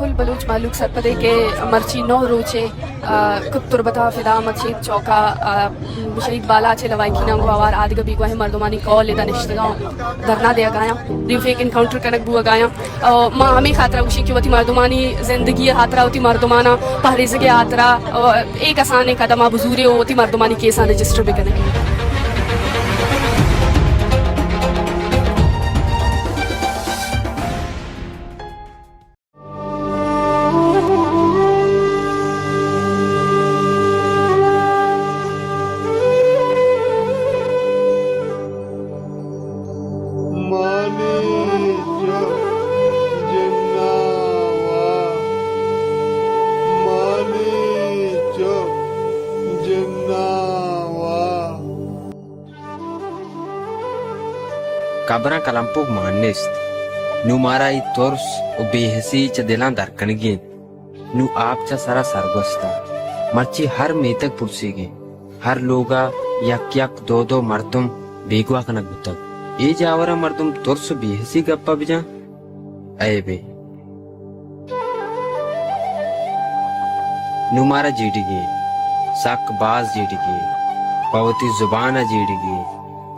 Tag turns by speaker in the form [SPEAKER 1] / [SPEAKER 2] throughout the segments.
[SPEAKER 1] कुल बलूच मालूक सरपदे के मर्ची नौ रोचे कुत्तुर बता फिदा मछीद चौका शहीद बाला छे लवाई की नांगो आवार आदि कभी को है मर्दमानी कॉल लेता निश्चितगांव धरना दे गाया रिफेक इनकाउंटर कनक बुआ गाया मां हमें खातरा उशी की वती मर्दमानी जिंदगी हातरा होती मर्दमाना पहरेज के हातरा एक आसान कदम बुजूरे होती मर्दमानी केस रजिस्टर भी करें
[SPEAKER 2] kabra kalampug manist nu mara I tors o behasi cha dilan darkanigin nu aap cha sara sargosta marchi har metak pursige har loga yak yak do mardum begwa kana gutak e jawara mardum tors behasi gappa bija aybe nu mara jidige sak baz jidige pavati zubana jidige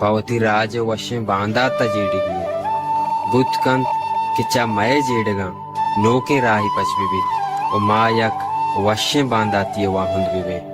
[SPEAKER 2] pavati raj washe bandata jidige butkan kicha maye jidiga noke rahi pachbibit o mayak washe bandati wa hundbibe